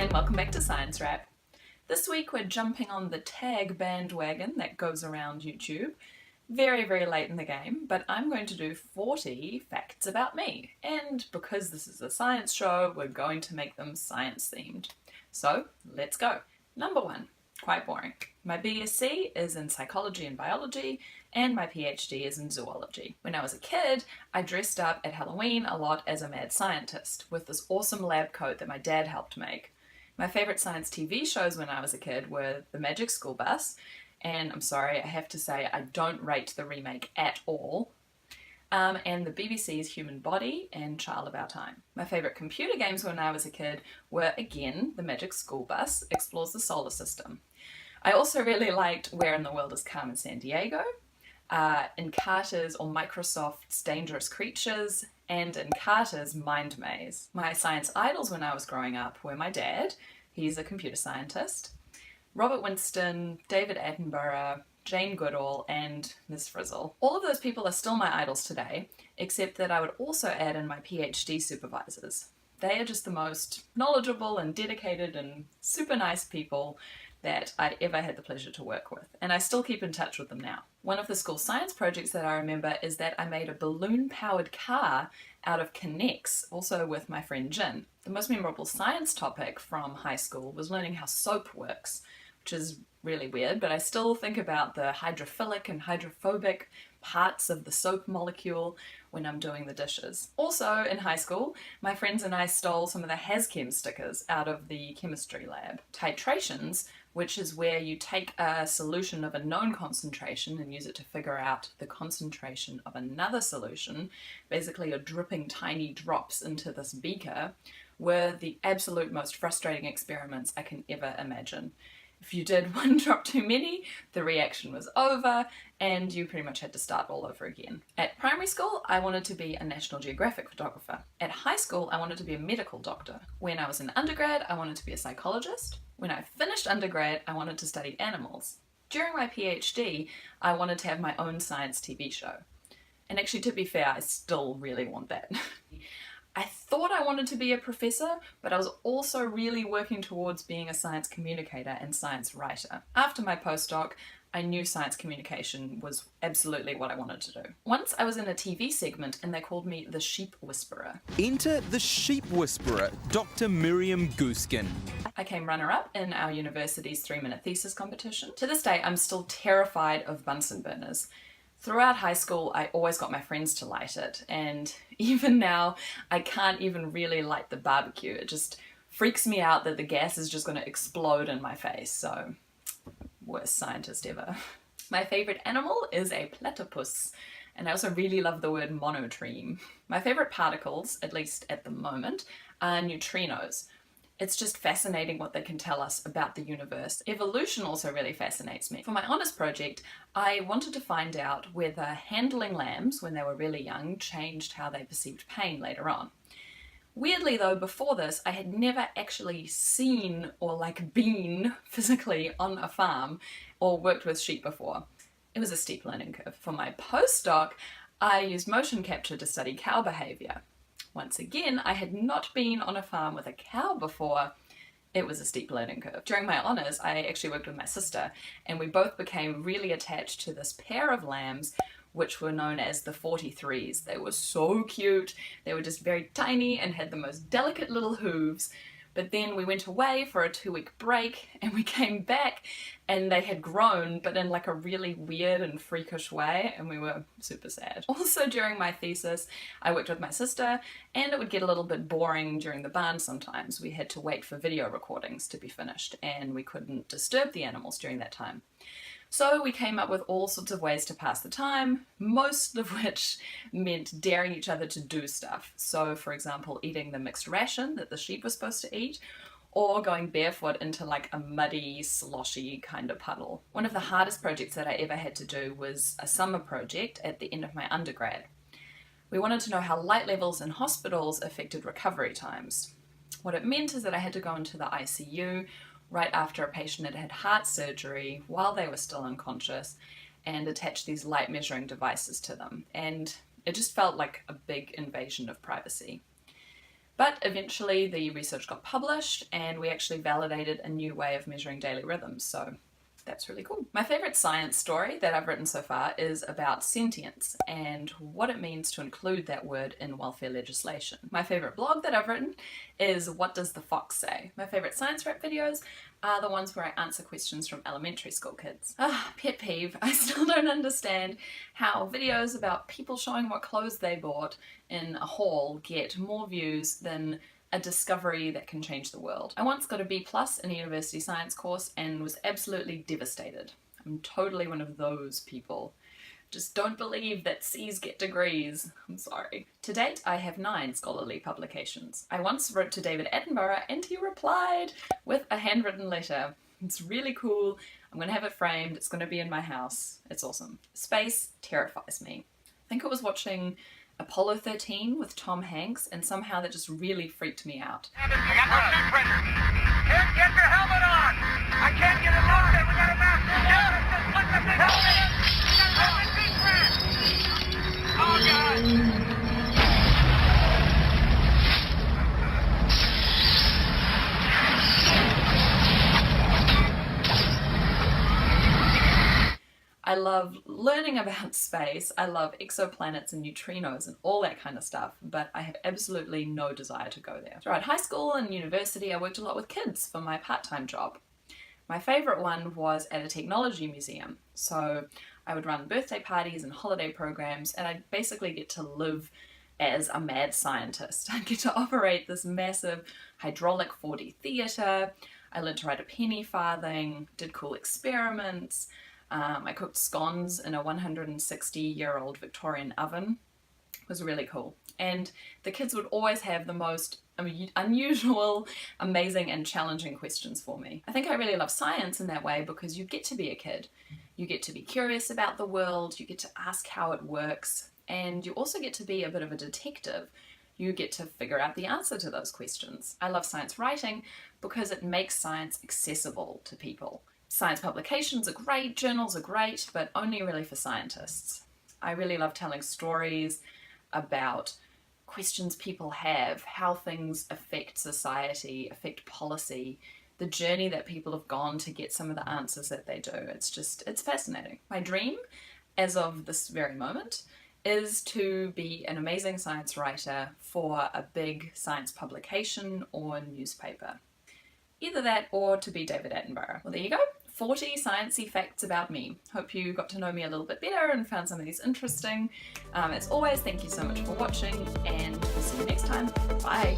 and welcome back to Science Wrap. This week we're jumping on the tag bandwagon that goes around YouTube. Very late in the game, but I'm going to do 40 facts about me. And because this is a science show, we're going to make them science themed. So let's go. Number 1, quite boring. My BSc is in psychology and biology, and my PhD is in zoology. When I was a kid, I dressed up at Halloween a lot as a mad scientist with this awesome lab coat that my dad helped make. My favourite science TV shows when I was a kid were The Magic School Bus, and I'm sorry, I have to say I don't rate the remake at all, and the BBC's Human Body and Child of Our Time. My favourite computer games when I was a kid were, again, The Magic School Bus explores the solar system. I also really liked Where in the World is Carmen Sandiego, Encarta's or Microsoft's Dangerous Creatures, and Encarta's Mind Maze. My science idols when I was growing up were my dad, he's a computer scientist, Robert Winston, David Attenborough, Jane Goodall, and Ms. Frizzle. All of those people are still my idols today, except that I would also add in my PhD supervisors. They are just the most knowledgeable and dedicated and super nice people that I ever had the pleasure to work with, and I still keep in touch with them now. One of the school science projects that I remember is that I made a balloon-powered car out of Connects, also with my friend Jin. The most memorable science topic from high school was learning how soap works, which is really weird, but I still think about the hydrophilic and hydrophobic parts of the soap molecule when I'm doing the dishes. Also, in high school, my friends and I stole some of the HasChem stickers out of the chemistry lab. Titrations, which is where you take a solution of a known concentration and use it to figure out the concentration of another solution, basically you're dripping tiny drops into this beaker, were the absolute most frustrating experiments I can ever imagine. If you did one drop too many, the reaction was over and you pretty much had to start all over again. At primary school, I wanted to be a National Geographic photographer. At high school, I wanted to be a medical doctor. When I was in undergrad, I wanted to be a psychologist. When I finished undergrad, I wanted to study animals. During my PhD, I wanted to have my own science TV show. And actually, to be fair, I still really want that. I thought I wanted to be a professor, but I was also really working towards being a science communicator and science writer. After my postdoc, I knew science communication was absolutely what I wanted to do. Once I was in a TV segment and they called me the Sheep Whisperer. Enter the Sheep Whisperer, Dr. Miriam Gooskin. I came runner-up in our university's 3-minute thesis competition. To this day, I'm still terrified of Bunsen burners. Throughout high school, I always got my friends to light it, and even now, I can't even really light the barbecue. It just freaks me out that the gas is just going to explode in my face, so worst scientist ever. My favourite animal is a platypus, and I also really love the word monotreme. My favourite particles, at least at the moment, are neutrinos. It's just fascinating what they can tell us about the universe. Evolution also really fascinates me. For my honours project, I wanted to find out whether handling lambs when they were really young changed how they perceived pain later on. Weirdly though, before this, I had never actually seen or been physically on a farm or worked with sheep before. It was a steep learning curve. For my postdoc, I used motion capture to study cow behaviour. Once again, I had not been on a farm with a cow before. It was a steep learning curve. During my honours, I actually worked with my sister, and we both became really attached to this pair of lambs which were known as the 43s. They were so cute. They were just very tiny and had the most delicate little hooves. But then we went away for a 2-week break and we came back and they had grown, but in a really weird and freakish way, and we were super sad. Also during my thesis, I worked with my sister, and it would get a little bit boring during the barn sometimes. We had to wait for video recordings to be finished and we couldn't disturb the animals during that time. So we came up with all sorts of ways to pass the time, most of which meant daring each other to do stuff. So for example, eating the mixed ration that the sheep were supposed to eat, or going barefoot into a muddy, sloshy kind of puddle. One of the hardest projects that I ever had to do was a summer project at the end of my undergrad. We wanted to know how light levels in hospitals affected recovery times. What it meant is that I had to go into the ICU right after a patient had had heart surgery while they were still unconscious and attach these light measuring devices to them. And it just felt like a big invasion of privacy. But eventually the research got published and we actually validated a new way of measuring daily rhythms, so that's really cool. My favourite science story that I've written so far is about sentience and what it means to include that word in welfare legislation. My favourite blog that I've written is What Does the Fox Say? My favourite science rap videos are the ones where I answer questions from elementary school kids. Pet peeve, I still don't understand how videos about people showing what clothes they bought in a haul get more views than a discovery that can change the world. I once got a B+ in a university science course and was absolutely devastated. I'm totally one of those people. Just don't believe that C's get degrees. I'm sorry. To date, I have 9 scholarly publications. I once wrote to David Attenborough and he replied with a handwritten letter. It's really cool. I'm gonna have it framed. It's gonna be in my house. It's awesome. Space terrifies me. I think it was watching Apollo 13 with Tom Hanks, and somehow that just really freaked me out. I got no suit pressure. Here, get your helmet on. I can't get it loaded. We got a master. Just put the helmet in. We got a suit press. Oh, God. I love learning about space, I love exoplanets and neutrinos and all that kind of stuff, but I have absolutely no desire to go there. Throughout high school and university, I worked a lot with kids for my part-time job. My favourite one was at a technology museum. So I would run birthday parties and holiday programs, and I'd basically get to live as a mad scientist. I'd get to operate this massive hydraulic 4D theatre, I learned to write a penny farthing, did cool experiments, I cooked scones in a 160-year-old Victorian oven. It was really cool. And the kids would always have the most unusual, amazing and challenging questions for me. I think I really love science in that way because you get to be a kid. You get to be curious about the world, you get to ask how it works, and you also get to be a bit of a detective. You get to figure out the answer to those questions. I love science writing because it makes science accessible to people. Science publications are great, journals are great, but only really for scientists. I really love telling stories about questions people have, how things affect society, affect policy, the journey that people have gone to get some of the answers that they do. It's fascinating. My dream, as of this very moment, is to be an amazing science writer for a big science publication or newspaper. Either that or to be David Attenborough. Well, there you go. 40 sciencey facts about me. Hope you got to know me a little bit better and found some of these interesting. As always, thank you so much for watching and we'll see you next time. Bye!